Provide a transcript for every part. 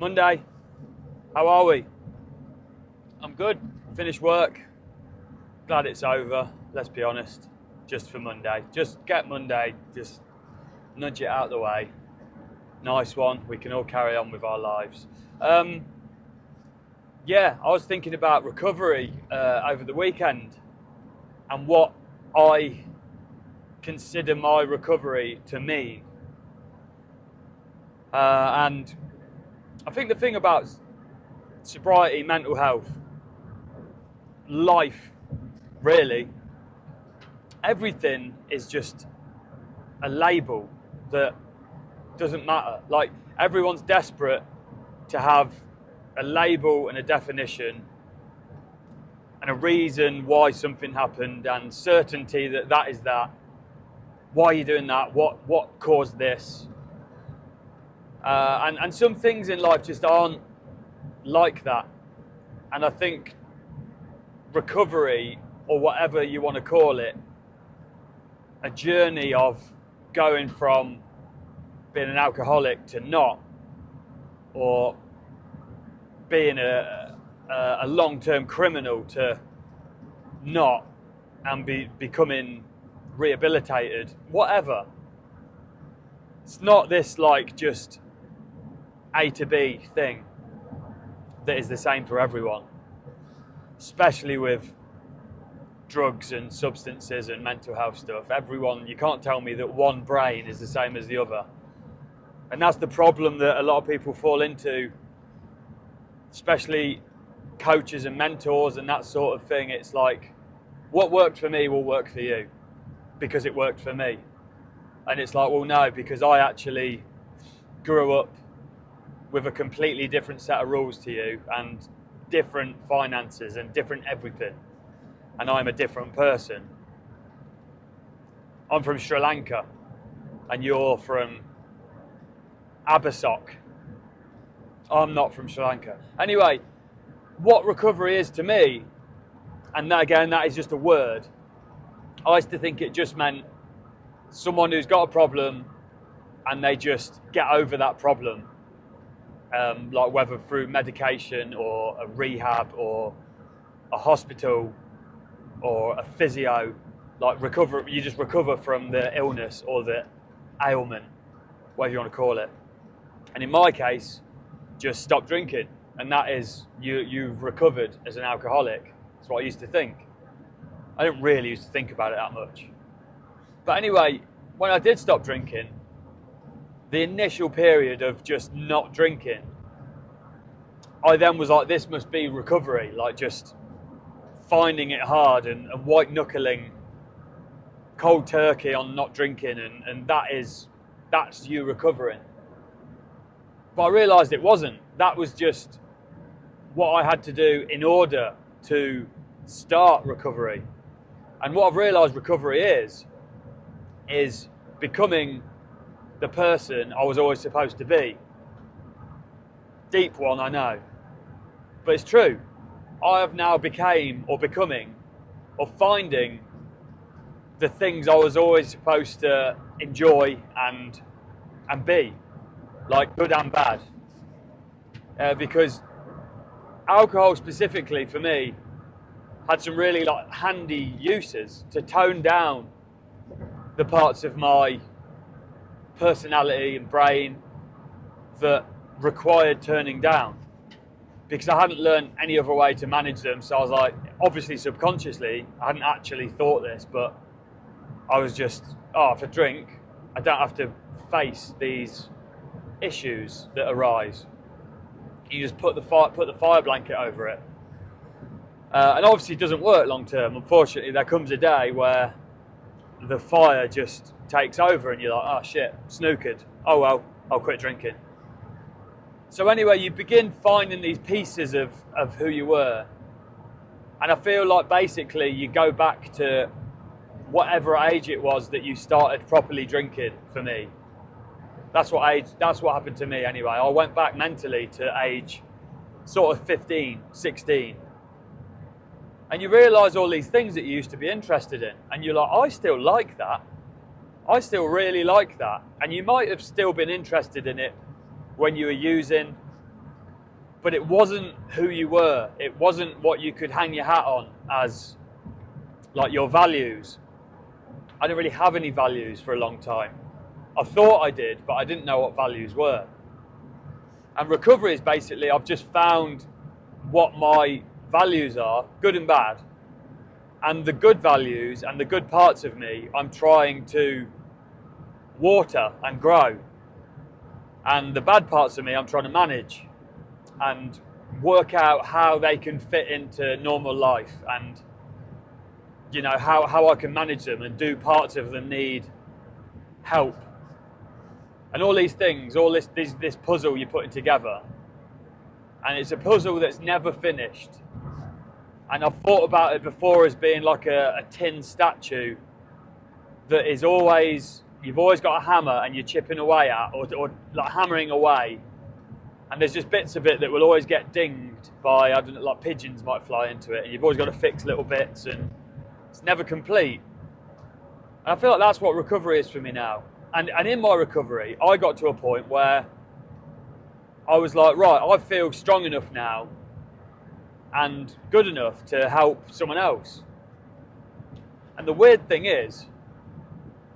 Monday, how are we? I'm good. Finished work. Glad it's over, let's be honest. Just for Monday. Just get Monday, just nudge it out of the way. Nice one. We can all carry on with our lives. Yeah, I was thinking about recovery over the weekend and what I consider my recovery to mean. And I think the thing about sobriety, mental health, life, really, everything is just a label that doesn't matter. Like, everyone's desperate to have a label and a definition and a reason why something happened and certainty that that is that. Why are you doing that? What caused this? And some things in life just aren't like that. And I think recovery, or whatever you want to call it, a journey of going from being an alcoholic to not, or being a long-term criminal to not, and becoming rehabilitated, whatever. It's not this like just A to B thing that is the same for everyone, especially with drugs and substances and mental health stuff. Everyone, you can't tell me that one brain is the same as the other. And that's the problem that a lot of people fall into, especially coaches and mentors and that sort of thing. It's like, what worked for me will work for you because it worked for me. And it's like, well, no, because I actually grew up with a completely different set of rules to you and different finances and different everything. And I'm a different person. I'm from Sri Lanka and you're from Abasok. I'm not from Sri Lanka. Anyway, what recovery is to me, and that, again, that is just a word. I used to think it just meant someone who's got a problem and they just get over that problem. Like whether through medication or a rehab or a hospital or a physio, like recover, you just recover from the illness or the ailment, whatever you want to call it. And in my case, just stop drinking, and that is you've recovered as an alcoholic. That's what I used to think. I didn't really used to think about it that much. But anyway, when I did stop drinking, the initial period of just not drinking, I then was like, this must be recovery, like just finding it hard and white knuckling cold turkey on not drinking, and that's you recovering. But I realised it wasn't. That was just what I had to do in order to start recovery. And what I've realised recovery is becoming the person I was always supposed to be. Deep one, I know. But it's true. I have now becoming or finding the things I was always supposed to enjoy and be, like good and bad. Because alcohol specifically for me had some really like handy uses to tone down the parts of my personality and brain that required turning down, because I hadn't learned any other way to manage them. So I was like, obviously subconsciously, I hadn't actually thought this, but I was just, if I drink, I don't have to face these issues that arise. You just put the fire blanket over it. And obviously it doesn't work long term. Unfortunately, there comes a day where the fire just takes over and you're like, oh shit, snookered. Oh well, I'll quit drinking. So anyway, you begin finding these pieces of who you were. And I feel like basically you go back to whatever age it was that you started properly drinking for me. That's what happened to me anyway. I went back mentally to age sort of 15, 16. And you realise all these things that you used to be interested in. And you're like, I still like that. I still really like that. And you might have still been interested in it when you were using, but it wasn't who you were. It wasn't what you could hang your hat on as like your values. I didn't really have any values for a long time. I thought I did, but I didn't know what values were. And recovery is basically, I've just found what my values are, good and bad. And the good values and the good parts of me, I'm trying to water and grow. And the bad parts of me, I'm trying to manage and work out how they can fit into normal life, and you know, how I can manage them, and do parts of them need help. And all these things, all this puzzle you're putting together. And it's a puzzle that's never finished. And I've thought about it before as being like a tin statue that is always, you've always got a hammer and you're chipping away at, or like hammering away. And there's just bits of it that will always get dinged by, I don't know, like pigeons might fly into it, and you've always got to fix little bits, and it's never complete. And I feel like that's what recovery is for me now. And in my recovery, I got to a point where I was like, right, I feel strong enough now and good enough to help someone else. And the weird thing is,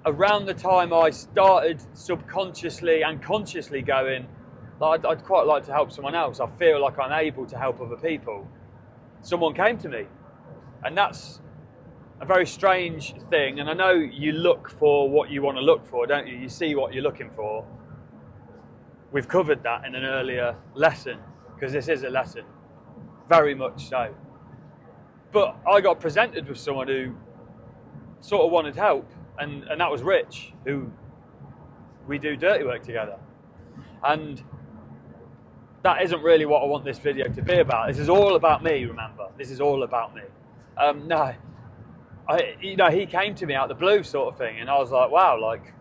around the time I started subconsciously and consciously going, like, I'd quite like to help someone else, I feel like I'm able to help other people, someone came to me. And that's a very strange thing. And I know you look for what you want to look for, don't you? You see what you're looking for. We've covered that in an earlier lesson, because this is a lesson, very much so. But I got presented with someone who sort of wanted help, and that was Rich, who we do dirty work together. And that isn't really what I want this video to be about. This is all about me, remember. This is all about me. No, he came to me out of the blue sort of thing, and I was like, wow, like,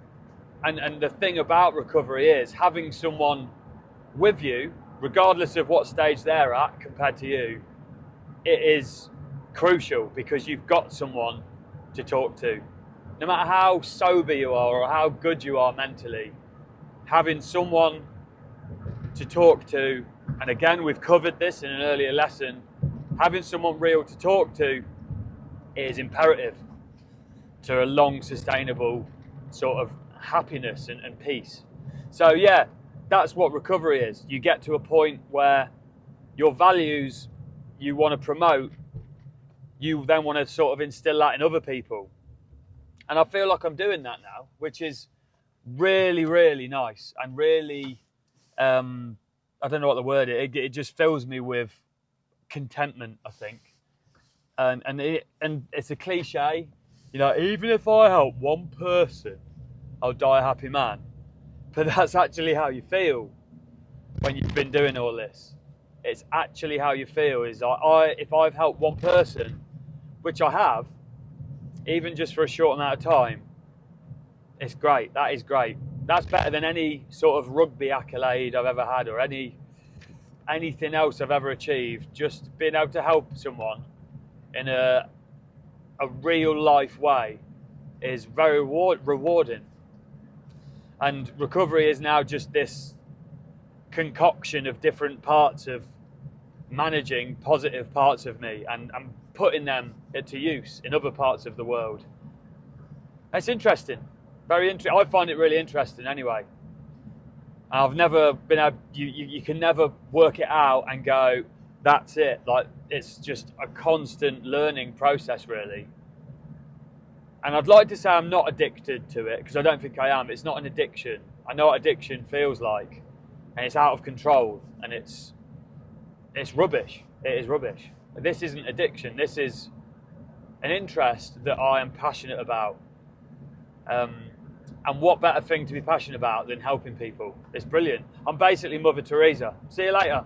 and the thing about recovery is having someone with you, regardless of what stage they're at compared to you, it is crucial, because you've got someone to talk to. No matter how sober you are or how good you are mentally, having someone to talk to, and again, we've covered this in an earlier lesson, having someone real to talk to is imperative to a long, sustainable sort of happiness and peace. So yeah, that's what recovery is. You get to a point where your values you want to promote, you then want to sort of instill that in other people. And I feel like I'm doing that now, which is really, really nice, and really, I don't know what the word is, it just fills me with contentment, I think. And it's a cliche, you know, even if I help one person, I'll die a happy man. But that's actually how you feel when you've been doing all this. It's actually how you feel, is if I've helped one person, which I have, even just for a short amount of time, it's great. That is great. That's better than any sort of rugby accolade I've ever had, or anything else I've ever achieved. Just being able to help someone in a real life way is very rewarding. And recovery is now just this concoction of different parts of managing positive parts of me and putting them to use in other parts of the world. It's interesting, very interesting. I find it really interesting anyway. I've never been able, you can never work it out and go, that's it. Like, it's just a constant learning process, really. And I'd like to say I'm not addicted to it, because I don't think I am. It's not an addiction. I know what addiction feels like, and it's out of control, and it's rubbish. It is rubbish. This isn't addiction. This is an interest that I am passionate about. And what better thing to be passionate about than helping people? It's brilliant. I'm basically Mother Teresa. See you later.